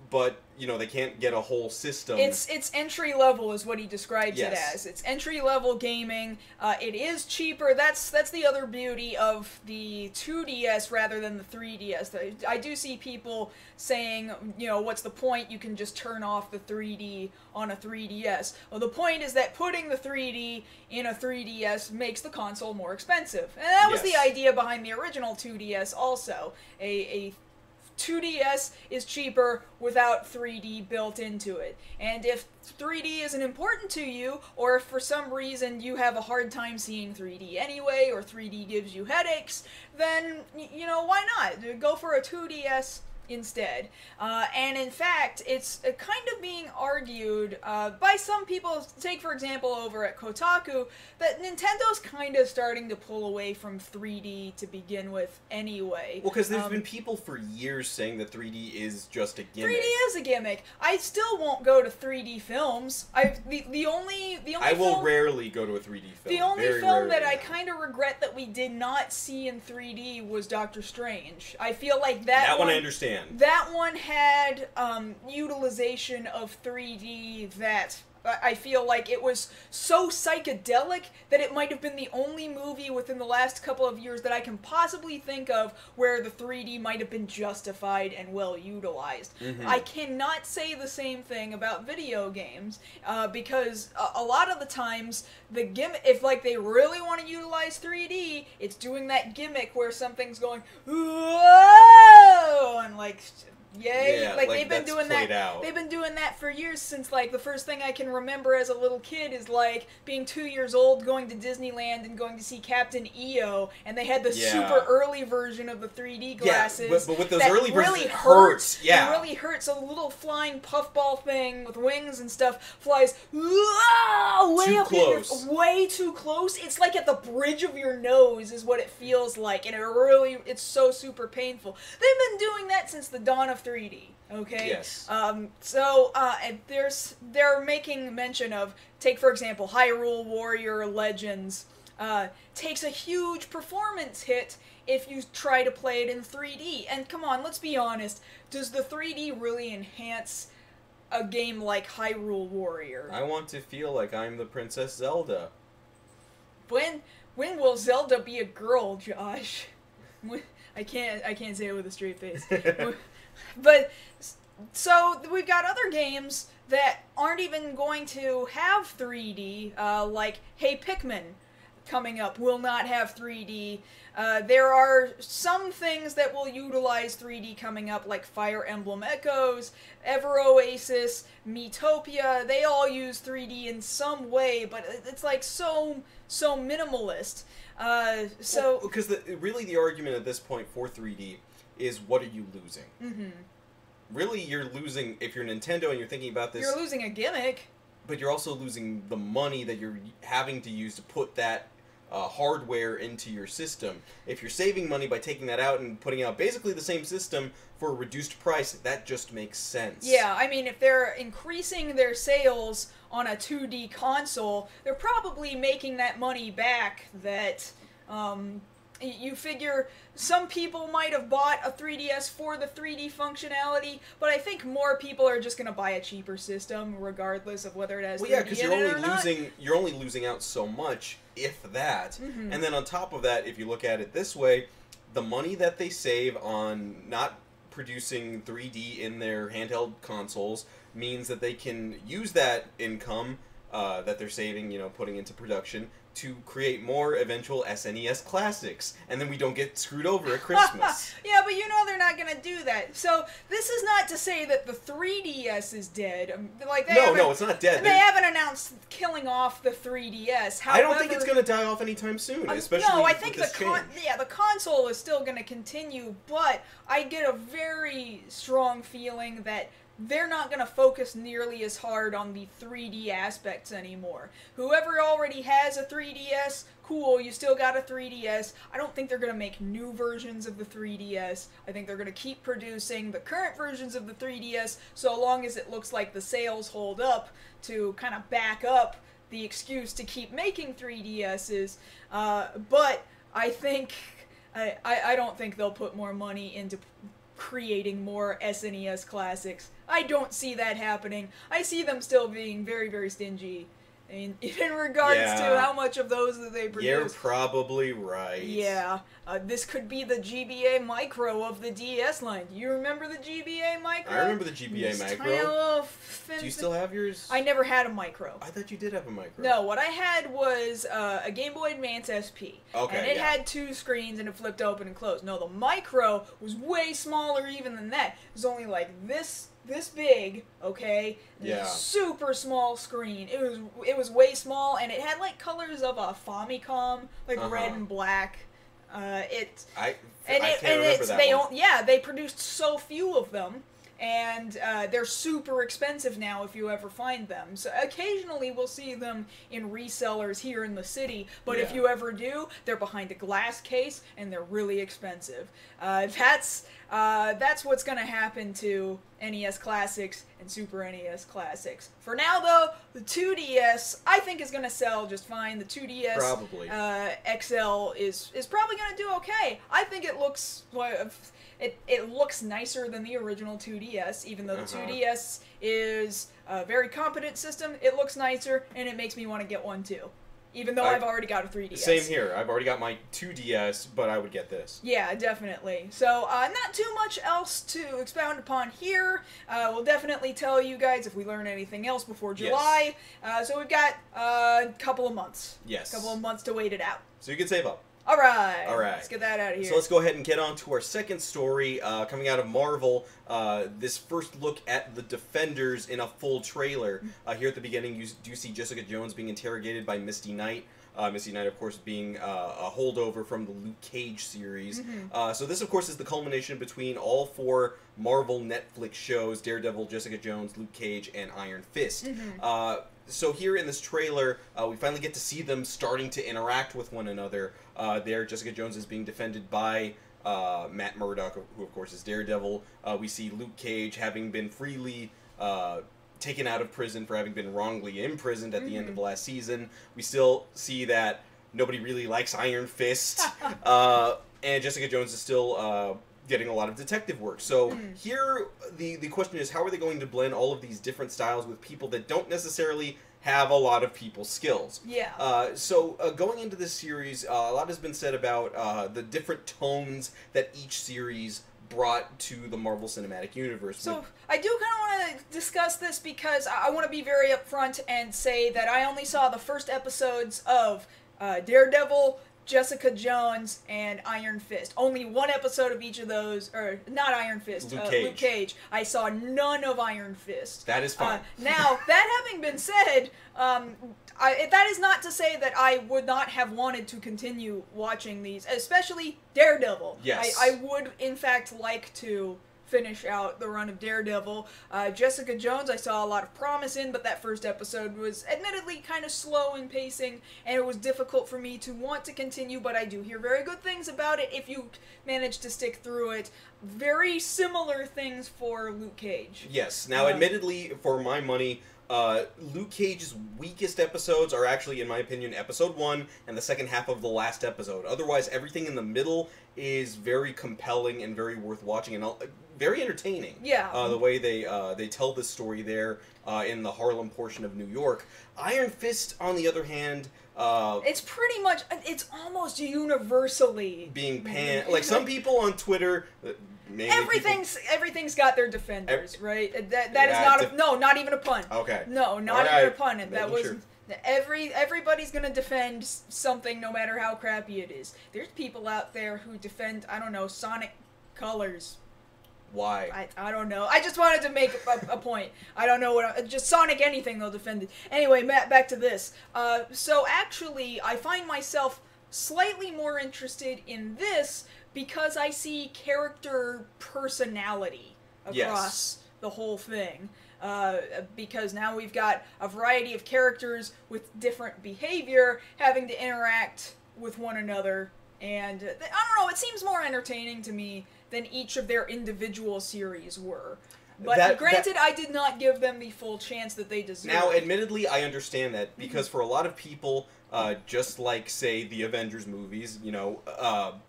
but you know, they can't get a whole system. It's entry level is what he describes it as. It's entry level gaming. It is cheaper. That's the other beauty of the 2DS rather than the 3DS. I do see people saying, you know, what's the point? You can just turn off the 3D on a 3DS. Well, the point is that putting the 3D in a 3DS makes the console more expensive. And that was the idea behind the original 2DS also. A 2DS is cheaper without 3D built into it. And if 3D isn't important to you, or if for some reason you have a hard time seeing 3D anyway, or 3D gives you headaches, then, you know, why not? Go for a 2DS instead. And in fact, it's kind of being argued by some people, take for example over at Kotaku, that Nintendo's kind of starting to pull away from 3D to begin with anyway. Well, because there's been people for years saying that 3D is just a gimmick. 3D is a gimmick. I still won't go to 3D films. The only I will rarely go to a 3D film. The only film that I kind of regret that we did not see in 3D was Doctor Strange. I feel like that one I understand. That one had utilization of 3D that I feel like it was so psychedelic that it might have been the only movie within the last couple of years that I can possibly think of where the 3D might have been justified and well utilized. I cannot say the same thing about video games because a lot of the times the gimmick, if like they really want to utilize 3D, it's doing that gimmick where something's going whoa and like yay! Yeah, like they've been doing that. They've been doing that for years since like the first thing I can remember as a little kid is like being 2 years old, going to Disneyland and going to see Captain EO, and they had the super early version of the 3D glasses. Yeah, but with those early versions, really it hurts. Yeah, it really hurts. So the little flying puffball thing with wings and stuff flies way up close. Way too close. It's like at the bridge of your nose is what it feels like, and it's so super painful. They've been doing that since the dawn of 3D, okay? Yes. They're making mention of, take for example, Hyrule Warrior Legends, takes a huge performance hit if you try to play it in 3D. And come on, let's be honest, does the 3D really enhance a game like Hyrule Warrior? I want to feel like I'm the Princess Zelda. When will Zelda be a girl, Josh? I can't say it with a straight face. But, so, we've got other games that aren't even going to have 3D, like, hey, Pikmin, coming up, will not have 3D. There are some things that will utilize 3D coming up, like Fire Emblem Echoes, Ever Oasis, Miitopia. They all use 3D in some way, but it's like so minimalist. Because really the argument at this point for 3D is, what are you losing? Really, you're losing, if you're Nintendo and you're thinking about this... You're losing a gimmick. But you're also losing the money that you're having to use to put that hardware into your system. If you're saving money by taking that out and putting out basically the same system for a reduced price, that just makes sense. Yeah, I mean, if they're increasing their sales on a 2D console, they're probably making that money back that, you figure some people might have bought a 3DS for the 3D functionality, but I think more people are just going to buy a cheaper system regardless of whether it has 3D yeah, because not. You're only losing out so much, if that. And then on top of that, if you look at it this way, the money that they save on not producing 3D in their handheld consoles means that they can use that income that they're saving, putting into production, to create more eventual SNES classics, and then we don't get screwed over at Christmas. Yeah, but they're not gonna do that. So this is not to say that the 3DS is dead. No, it's not dead. They haven't announced killing off the 3DS. However, I don't think it's gonna die off anytime soon, especially no, I think with the console is still gonna continue, but I get a very strong feeling that they're not going to focus nearly as hard on the 3D aspects anymore. Whoever already has a 3DS, cool, you still got a 3DS. I don't think they're going to make new versions of the 3DS. I think they're going to keep producing the current versions of the 3DS so long as it looks like the sales hold up to kind of back up the excuse to keep making 3DSs. But I think... I don't think they'll put more money into creating more SNES classics. I don't see that happening. I see them still being very, very stingy in regards to how much of those that they produce. You're probably right. Yeah. This could be the GBA Micro of the DS line. Do you remember the GBA Micro? I remember the GBA Micro. Do you still have yours? I never had a Micro. I thought you did have a Micro. No, what I had was a Game Boy Advance SP. Okay, and it had 2 screens and it flipped open and closed. No, the Micro was way smaller even than that. It was only like this big, okay? Yeah. Super small screen. It was way small, and it had like colors of a Famicom, like red and black. I can't remember that one. They produced so few of them, and they're super expensive now if you ever find them. So occasionally we'll see them in resellers here in the city, but if you ever do, they're behind a glass case and they're really expensive. That's what's going to happen to NES Classics and Super NES Classics. For now, though, the 2DS I think is going to sell just fine. The 2DS probably. XL is probably going to do okay. I think it looks it looks nicer than the original 2DS, even though the 2DS is a very competent system. It looks nicer, and it makes me want to get one too. Even though I've already got a 3DS. Same here. I've already got my 2DS, but I would get this. Yeah, definitely. So, not too much else to expound upon here. We'll definitely tell you guys if we learn anything else before July. Yes. So we've got a couple of months. Yes. A couple of months to wait it out. So you can save up. All right. Let's get that out of here. So let's go ahead and get on to our second story coming out of Marvel. This first look at the Defenders in a full trailer. Here at the beginning, you do see Jessica Jones being interrogated by Misty Knight. Misty Knight, of course, being a holdover from the Luke Cage series. So this, of course, is the culmination between all 4 Marvel Netflix shows: Daredevil, Jessica Jones, Luke Cage, and Iron Fist. So here in this trailer, we finally get to see them starting to interact with one another. There, Jessica Jones is being defended by Matt Murdock, who of course is Daredevil. We see Luke Cage having been freely taken out of prison for having been wrongly imprisoned at the end of last season. We still see that nobody really likes Iron Fist, and Jessica Jones is still getting a lot of detective work. So here, the question is, how are they going to blend all of these different styles with people that don't necessarily have a lot of people's skills? Yeah. So going into this series, a lot has been said about the different tones that each series brought to the Marvel Cinematic Universe. So I do kind of want to discuss this because I want to be very upfront and say that I only saw the first episodes of Daredevil, Jessica Jones, and Iron Fist. Only one episode of each of those, or not Iron Fist, Luke Cage. I saw none of Iron Fist. That is fine. Now, that having been said, that is not to say that I would not have wanted to continue watching these, especially Daredevil. Yes. I would, in fact, like to finish out the run of Daredevil. Jessica Jones, I saw a lot of promise in, but that first episode was admittedly kind of slow in pacing, and it was difficult for me to want to continue, but I do hear very good things about it if you manage to stick through it. Very similar things for Luke Cage. Yes. Now, admittedly, for my money, Luke Cage's weakest episodes are actually, in my opinion, episode 1 and the second half of the last episode. Otherwise, everything in the middle is very compelling and very worth watching and very entertaining. Yeah. The way they tell this story there in the Harlem portion of New York. Iron Fist, on the other hand, it's pretty much, it's almost universally being panned. Like, some people on Twitter, everything's got their defenders, right? That is not even a pun. Okay. No, not even a pun. That was sure. Everybody's gonna defend something, no matter how crappy it is. There's people out there who defend, I don't know, Sonic Colors. Why? I don't know. I just wanted to make a point. I don't know just Sonic anything they'll defend it. Anyway, Matt, back to this. So actually, I find myself slightly more interested in this because I see character personality across the whole thing. Because now we've got a variety of characters with different behavior having to interact with one another, and I don't know, it seems more entertaining to me than each of their individual series were. But granted, I did not give them the full chance that they deserved. Now, admittedly, I understand that, because for a lot of people, just like, say, the Avengers movies, you know,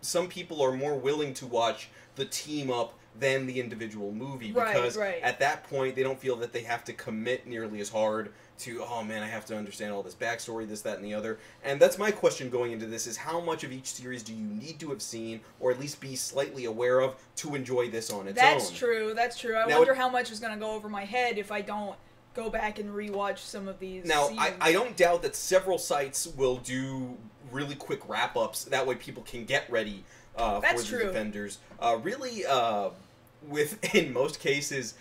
some people are more willing to watch the team-up than the individual movie, because at that point, they don't feel that they have to commit nearly as hard to, oh man, I have to understand all this backstory, this, that, and the other. And that's my question going into this, is how much of each series do you need to have seen, or at least be slightly aware of, to enjoy this on its own? That's true, that's true. I wonder how much is going to go over my head if I don't go back and rewatch some of these Now, seasons. I don't doubt that several sites will do really quick wrap-ups, that way people can get ready for the Defenders. Really, in most cases,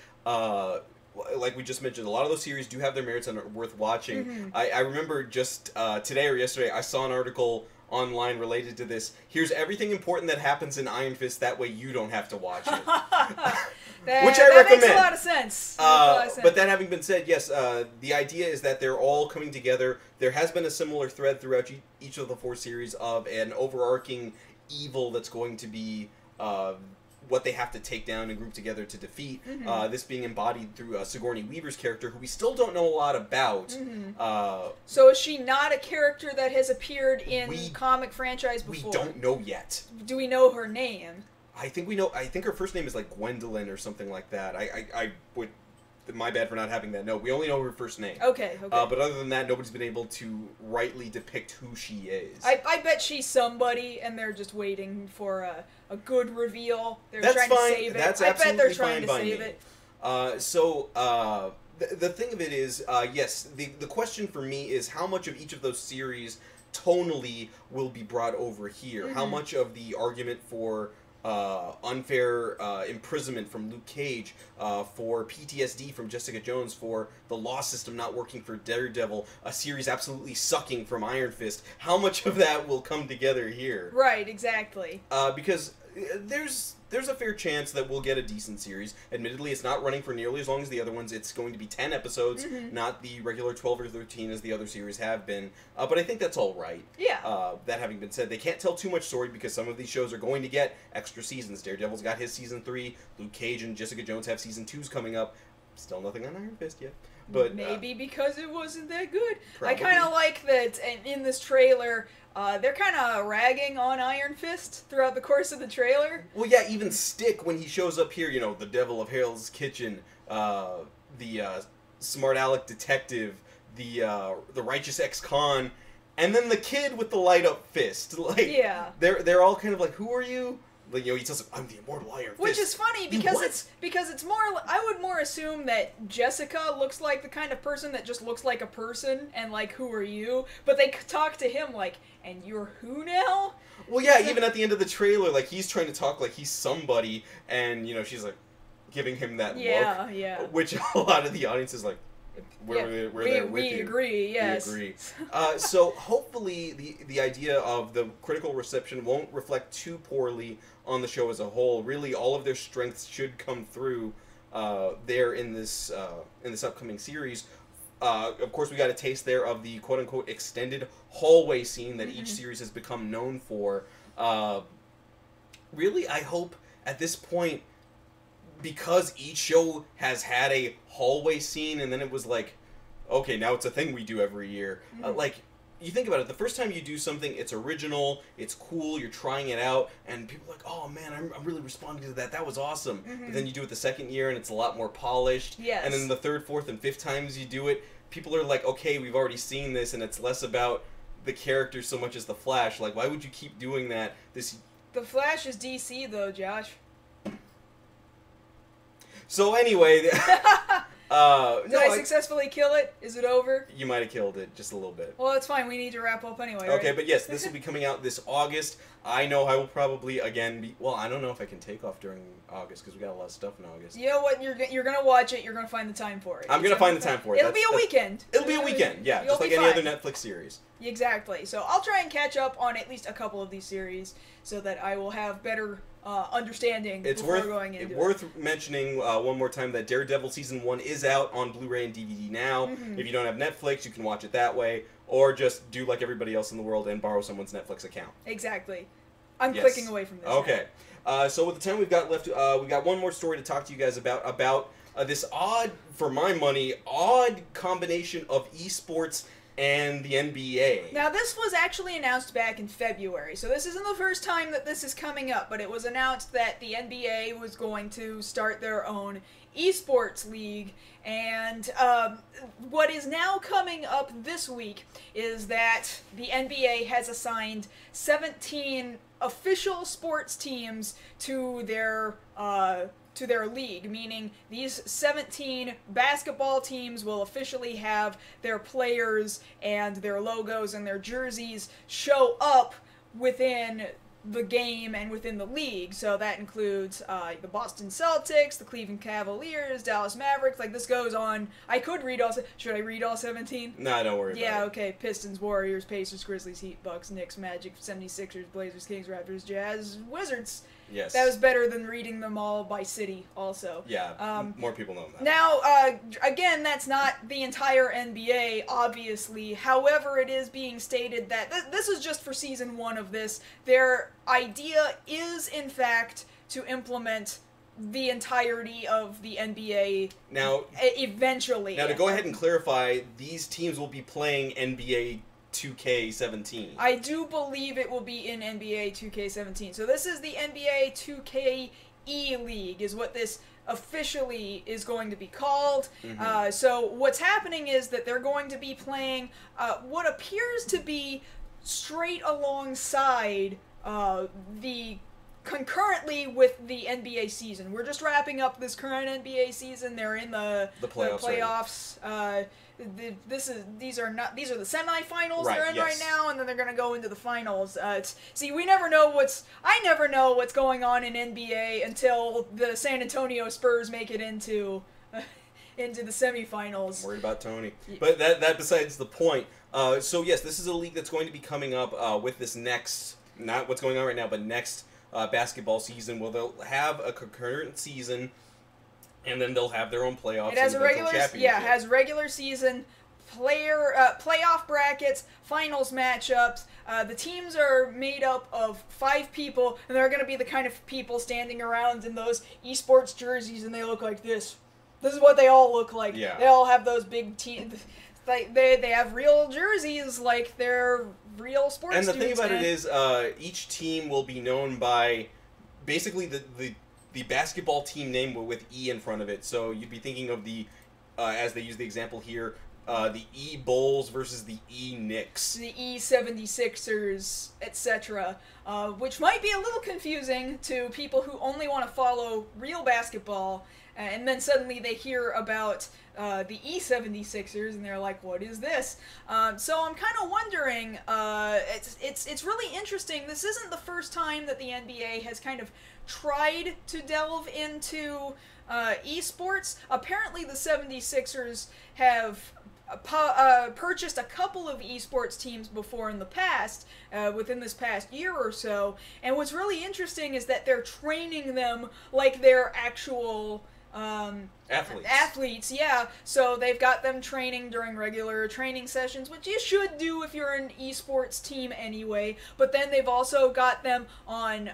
like we just mentioned, a lot of those series do have their merits and are worth watching. I remember just today or yesterday, I saw an article online related to this. Here's everything important that happens in Iron Fist, that way you don't have to watch it. Which I recommend. That makes a lot of sense. But that having been said, yes, the idea is that they're all coming together. There has been a similar thread throughout each of the 4 series of an overarching evil that's going to be what they have to take down and group together to defeat. This being embodied through Sigourney Weaver's character, who we still don't know a lot about. So is she not a character that has appeared in comic franchise before? We don't know yet. Do we know her name? I think we know. I think her first name is like Gwendolyn or something like that. I would. My bad for not having that note. We only know her first name. Okay. But other than that, nobody's been able to rightly depict who she is. I bet she's somebody, and they're just waiting for a good reveal. They're trying fine. to save it. That's I bet absolutely they're trying to fine save by it. The thing of it is, yes, the question for me is how much of each of those series tonally will be brought over here? How much of the argument for unfair imprisonment from Luke Cage, for PTSD from Jessica Jones, for the law system not working for Daredevil, a series absolutely sucking from Iron Fist, how much of that will come together here? Right, exactly. Because there's a fair chance that we'll get a decent series. Admittedly, it's not running for nearly as long as the other ones. It's going to be 10 episodes, not the regular 12 or 13 as the other series have been. But I think that's all right. Yeah. That having been said, they can't tell too much story because some of these shows are going to get extra seasons. Daredevil's got his season 3. Luke Cage and Jessica Jones have season 2s coming up. Still nothing on Iron Fist yet. But maybe because it wasn't that good. Probably. I kind of like that in this trailer. They're kind of ragging on Iron Fist throughout the course of the trailer. Well, yeah, even Stick, when he shows up here, you know, the devil of Hell's Kitchen, the smart aleck detective, the righteous ex-con, and then the kid with the light-up fist. Like, yeah. They're all kind of like, who are you? Like, you know, he tells him, I'm the immortal Iron Fist. Which is funny because it's more. I would more assume that Jessica looks like the kind of person that just looks like a person and like, who are you? But they talk to him like, and you're who now? Well, yeah. Even at the end of the trailer, like he's trying to talk like he's somebody, and you know she's like giving him that look. Yeah. Which a lot of the audience is like, We agree, yes. We agree. So hopefully the idea of the critical reception won't reflect too poorly on the show as a whole. Really, all of their strengths should come through there in this upcoming series. Of course, we got a taste there of the quote-unquote extended hallway scene that each series has become known for. Really, I hope at this point, because each show has had a hallway scene, and then it was like, okay, now it's a thing we do every year. Like, you think about it, the first time you do something, it's original, it's cool, you're trying it out, and people are like, oh man, I'm really responding to that, that was awesome. But then you do it the second year, and it's a lot more polished. Yes. And then the third, fourth, and fifth times you do it, people are like, okay, we've already seen this, and it's less about the character so much as the Flash. Like, why would you keep doing that? The Flash is DC, though, Josh. So anyway, Did I successfully kill it? Is it over? You might have killed it just a little bit. Well, it's fine. We need to wrap up anyway. Okay, right? but yes, this will be coming out this August. I know I will probably again be. Well, I don't know if I can take off during August because we got a lot of stuff in August. You know what? You're gonna watch it. You're gonna find the time for it. I'm gonna find the time for it. It'll be a weekend. It'll be a weekend. Yeah, just like any other Netflix series. Exactly. So I'll try and catch up on at least a couple of these series so that I will have better understanding before going into it. It's worth mentioning one more time that Daredevil Season 1 is out on Blu-ray and DVD now. If you don't have Netflix, you can watch it that way, or just do like everybody else in the world and borrow someone's Netflix account. Exactly. I'm clicking away from this. Okay. So with the time we've got left, we got one more story to talk to you guys about this odd, for my money, odd combination of esports and the NBA. Now, this was actually announced back in February, so this isn't the first time that this is coming up, but it was announced that the NBA was going to start their own esports league, and what is now coming up this week is that the NBA has assigned 17 official sports teams to their league, meaning these 17 basketball teams will officially have their players and their logos and their jerseys show up within the game and within the league. So that includes the Boston Celtics, the Cleveland Cavaliers, Dallas Mavericks. Like, this goes on. I could read all... Should I read all 17? No, don't worry about it. Yeah, okay. Pistons, Warriors, Pacers, Grizzlies, Heat, Bucks, Knicks, Magic, 76ers, Blazers, Kings, Raptors, Jazz, Wizards. Yes. That was better than reading them all by city, also. Yeah, more people know that. Now, again, that's not the entire NBA, obviously. However, it is being stated that this is just for Season 1 of this. Their idea is, in fact, to implement the entirety of the NBA now, eventually. Now, to go ahead and clarify, these teams will be playing NBA 2K17. I do believe it will be in NBA 2K17. So this is the NBA 2K League, is what this officially is going to be called. So what's happening is that they're going to be playing what appears to be straight alongside concurrently with the NBA season. We're just wrapping up this current NBA season. They're in the playoffs. These are the semifinals they're in right now, and then they're going to go into the finals. See, I never know what's going on in NBA until the San Antonio Spurs make it into the semifinals. I'm worried about Tony. But that besides the point. So yes, this is a league that's going to be coming up with this next, not what's going on right now, but next basketball season. Well, they'll have a concurrent season, and then they'll have their own playoffs. It has has regular season, playoff brackets, finals matchups. The teams are made up of 5 people, and they're going to be the kind of people standing around in those esports jerseys, and they look like this. This is what they all look like. Yeah. They all have those big teams. They have real jerseys like they're real sports dudes. And the dudes, thing about it is, each team will be known by basically the basketball team name with E in front of it. So you'd be thinking of the, as they use the example here, the E Bulls versus the E Knicks. The E 76ers, etc. Which might be a little confusing to people who only want to follow real basketball. and then suddenly they hear about the E76ers, and they're like, "What is this?" So I'm kind of wondering. It's really interesting. This isn't the first time that the NBA has kind of tried to delve into esports. Apparently, the 76ers have purchased a couple of esports teams before in the past, within this past year or so. And what's really interesting is that they're training them like they're actual athletes, yeah. So they've got them training during regular training sessions, which you should do if you're an esports team anyway. But then they've also got them on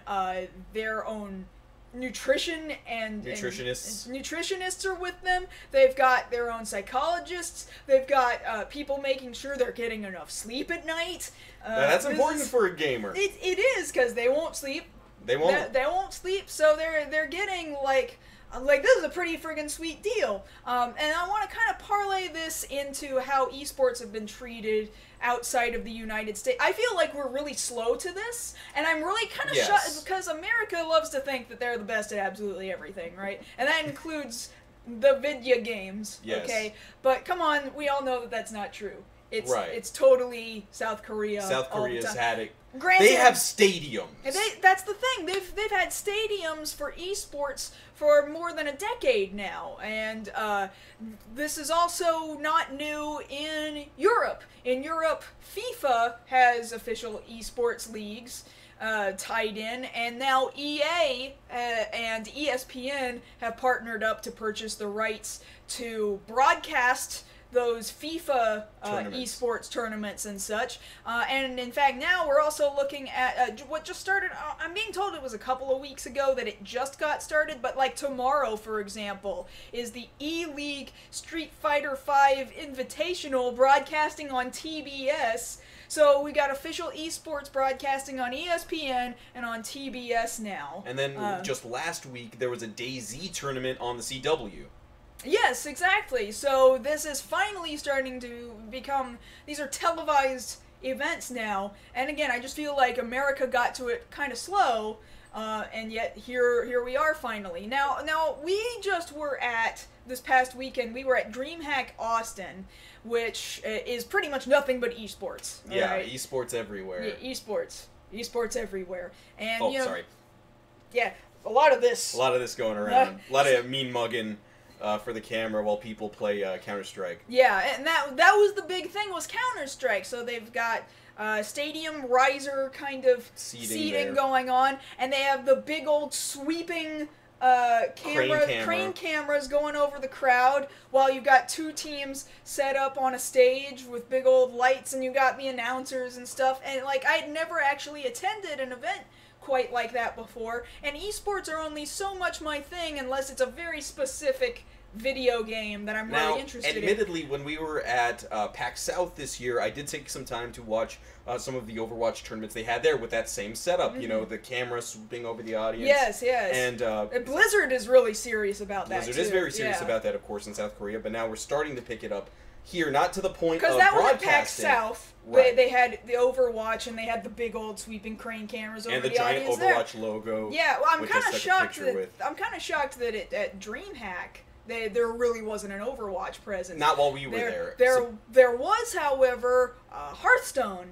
their own nutrition and nutritionists are with them. They've got their own psychologists. They've got people making sure they're getting enough sleep at night. That's important for a gamer. It is, because they won't sleep. They won't. They won't sleep, so they're getting like this is a pretty friggin' sweet deal. And I want to kind of parlay this into how esports have been treated outside of the United States. I feel like we're really slow to this, and I'm really kind of shocked because America loves to think that they're the best at absolutely everything, right? And that includes the video games, okay? But come on, we all know that that's not true. It's totally South Korea. South Korea's had it. Granted, they have stadiums. That's the thing. They've had stadiums for esports for more than a decade now, and this is also not new in Europe. In Europe, FIFA has official esports leagues tied in, and now EA and ESPN have partnered up to purchase the rights to broadcast those FIFA esports tournaments and such. And in fact, now we're also looking at what just started. I'm being told it was a couple of weeks ago that it just got started, but like tomorrow, for example, is the E-League Street Fighter V Invitational broadcasting on TBS. So we got official esports broadcasting on ESPN and on TBS now. And then just last week, there was a DayZ tournament on the CW. Yes, exactly. So this is finally starting to become, these are televised events now. And again, I just feel like America got to it kind of slow, and yet here we are finally. Now we just were at, this past weekend, we were at DreamHack Austin, which is pretty much nothing but esports. Yeah, right? Esports everywhere. Yeah, esports everywhere. And sorry. Yeah, a lot of this going around. A lot of mean mugging for the camera while people play Counter-Strike. Yeah, and that was the big thing, was Counter-Strike. So they've got stadium riser kind of seating going on, and they have the big old sweeping crane cameras going over the crowd, while you've got two teams set up on a stage with big old lights, and you got the announcers and stuff. And like, I'd never actually attended an event quite like that before, and esports are only so much my thing unless it's a very specific video game that I'm really interested in. Admittedly, when we were at PAX South this year, I did take some time to watch some of the Overwatch tournaments they had there with that same setup, you know, the camera swooping over the audience. Yes. And Blizzard is really serious about that, Blizzard is very serious about that, of course, in South Korea, but now we're starting to pick it up here, not to the point of broadcasting. Because that was at PAX South. Right. They had the Overwatch, and they had the big old sweeping crane cameras over the audience and the giant Overwatch logo. Yeah, well, I'm kind of shocked that at DreamHack there really wasn't an Overwatch presence. Not while we were there. There was, however, Hearthstone.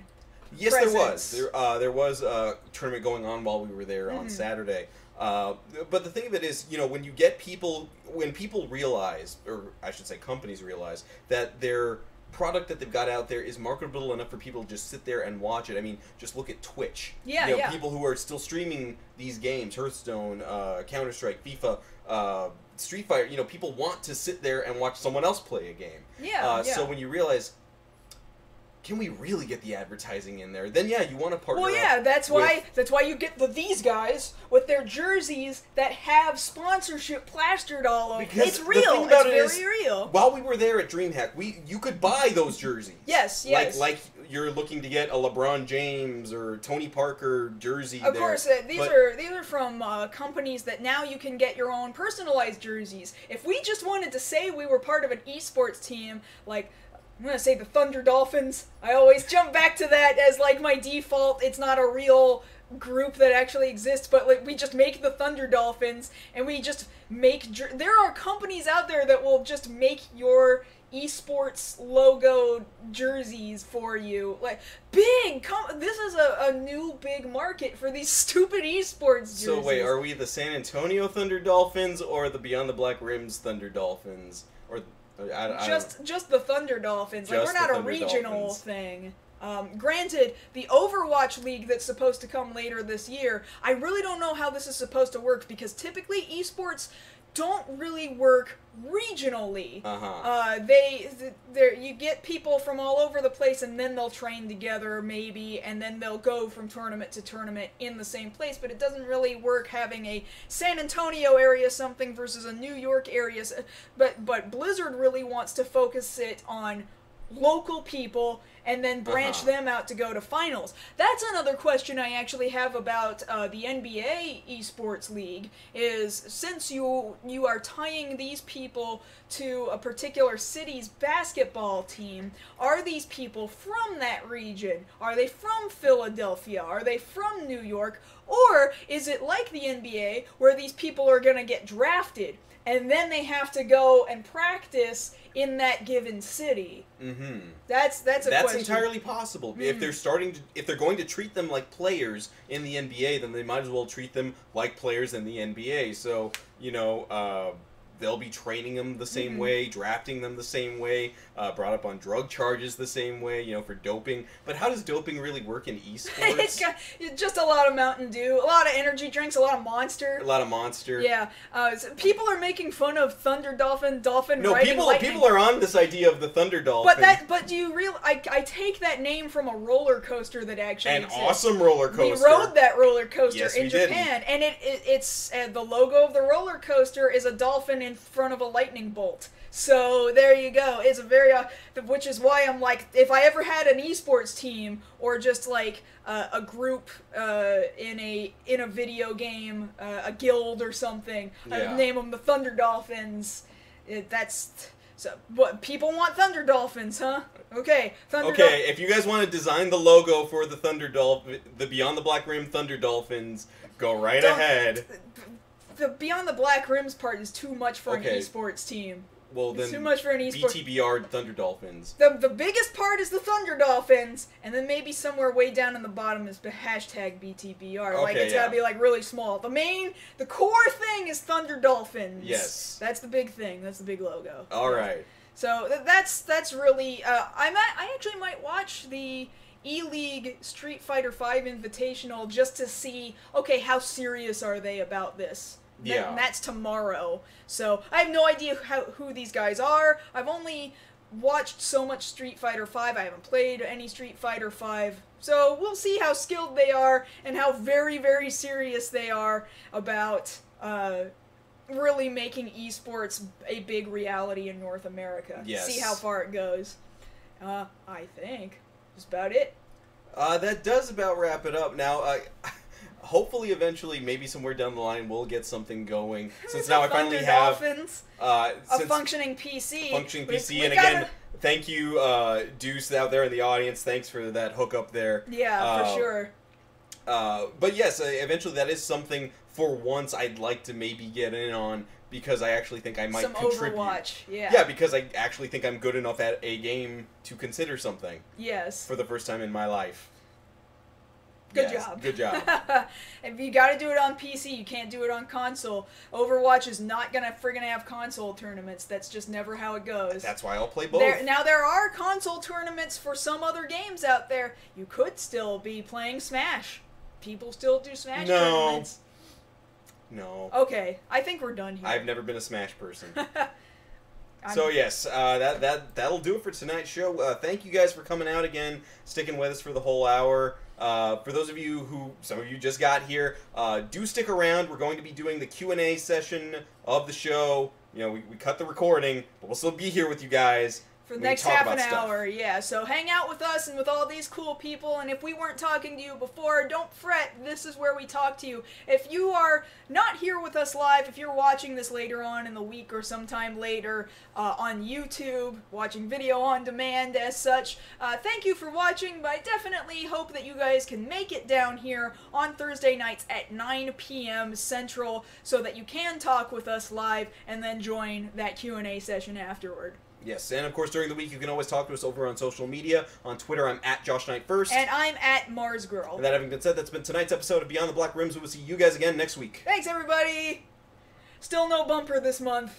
Yes, presence. There was a tournament going on while we were there on Saturday. But the thing of it is, you know, when people realize, or I should say companies realize, that their product that they've got out there is marketable enough for people to just sit there and watch it. I mean, just look at Twitch. Yeah, people who are still streaming these games, Hearthstone, Counter-Strike, FIFA, Street Fighter, you know, people want to sit there and watch someone else play a game. So when you realize, can we really get the advertising in there? Then you want to partner. Well, yeah, that's why you get these guys with their jerseys that have sponsorship plastered all over. Because it's real. It's very real. While we were there at DreamHack, you could buy those jerseys. Yes. Like you're looking to get a LeBron James or Tony Parker jersey. Of course, these are from companies that now you can get your own personalized jerseys. If we just wanted to say we were part of an esports team, like, I'm gonna say the Thunder Dolphins. I always jump back to that as like my default. It's not a real group that actually exists, but like we just make the Thunder Dolphins, and we just make. There are companies out there that will just make your esports logo jerseys for you. Like big. This is a new big market for these stupid esports jerseys. So wait, are we the San Antonio Thunder Dolphins or the Beyond the Black Rims Thunder Dolphins? Or just the Thunder Dolphins. Like we're not a regional thing. Granted, the Overwatch League that's supposed to come later this year, I really don't know how this is supposed to work because typically esports don't really work regionally. You get people from all over the place and then they'll train together maybe, and then they'll go from tournament to tournament in the same place, but it doesn't really work having a San Antonio area something versus a New York area. But Blizzard really wants to focus it on local people and then branch them out to go to finals. That's another question I actually have about the NBA Esports League, is since you are tying these people to a particular city's basketball team, are these people from that region? Are they from Philadelphia? Are they from New York? Or is it like the NBA where these people are going to get drafted and then they have to go and practice in that given city? That's question. That's entirely possible. If they're going to treat them like players in the NBA, then they might as well treat them like players in the NBA. So, they'll be training them the same way, drafting them the same way, brought up on drug charges the same way, for doping. But how does doping really work in esports? It's just a lot of Mountain Dew, a lot of energy drinks, a lot of Monster. A lot of Monster. Yeah. People are making fun of Thunder Dolphin No, riding lightning. people are on this idea of the Thunder Dolphin. But do you realize, I take that name from a roller coaster that actually exists. Awesome roller coaster. We rode that roller coaster in we Japan, and it's the logo of the roller coaster is a dolphin in front of a lightning bolt. So there you go. It's a very, which is why I'm like, if I ever had an esports team or just like a group in a video game, a guild or something, I'd name them the Thunder Dolphins. So what people want Thunder Dolphins, huh? Okay, if you guys want to design the logo for the the Beyond the Black Rim Thunder Dolphins, go right ahead. The Beyond the Black Rims part is too much for an esports team. Well, then it's too much for an esports. BTBR Thunder Dolphins. The biggest part is the Thunder Dolphins, and then maybe somewhere way down in the bottom is the hashtag BTBR. It's gotta be like really small. The core thing is Thunder Dolphins. Yes. That's the big thing. That's the big logo. All right. So that's really. I actually might watch the E-League Street Fighter V Invitational just to see, okay, how serious are they about this? And that's tomorrow. So I have no idea who these guys are. I've only watched so much Street Fighter V. I haven't played any Street Fighter V. So we'll see how skilled they are and how very, very serious they are about really making esports a big reality in North America. Yes. See how far it goes. I think that's about it. That does about wrap it up. Now, hopefully, eventually, maybe somewhere down the line, we'll get something going. Since now I finally have a functioning PC. Functioning PC, and again, thank you, Deuce, out there in the audience. Thanks for that hookup there. Yeah, for sure. But yes, eventually, that is something for once I'd like to maybe get in on, because I actually think I might contribute. Overwatch, yeah. Yeah, because I actually think I'm good enough at a game to consider something. Yes. For the first time in my life. Good job. Good job. If you gotta do it on PC, you can't do it on console. Overwatch is not gonna friggin' have console tournaments. That's just never how it goes. That's why I'll play both. There are console tournaments for some other games out there. You could still be playing Smash. People still do Smash tournaments. No. Okay, I think we're done here. I've never been a Smash person. So yes, that'll do it for tonight's show. Thank you guys for coming out again, sticking with us for the whole hour. For those of you some of you just got here, do stick around. We're going to be doing the Q&A session of the show. We cut the recording, but we'll still be here with you guys For the next half an hour, yeah. So hang out with us and with all these cool people, and if we weren't talking to you before, don't fret, this is where we talk to you. If you are not here with us live, if you're watching this later on in the week or sometime later on YouTube, watching video on demand as such, thank you for watching, but I definitely hope that you guys can make it down here on Thursday nights at 9 p.m. Central so that you can talk with us live and then join that Q&A session afterward. Yes, and of course during the week you can always talk to us over on social media. On Twitter, I'm at JoshKnight1st. And I'm at MarsGirl. And that having been said, that's been tonight's episode of Beyond the Black Rims. We will see you guys again next week. Thanks, everybody! Still no bumper this month.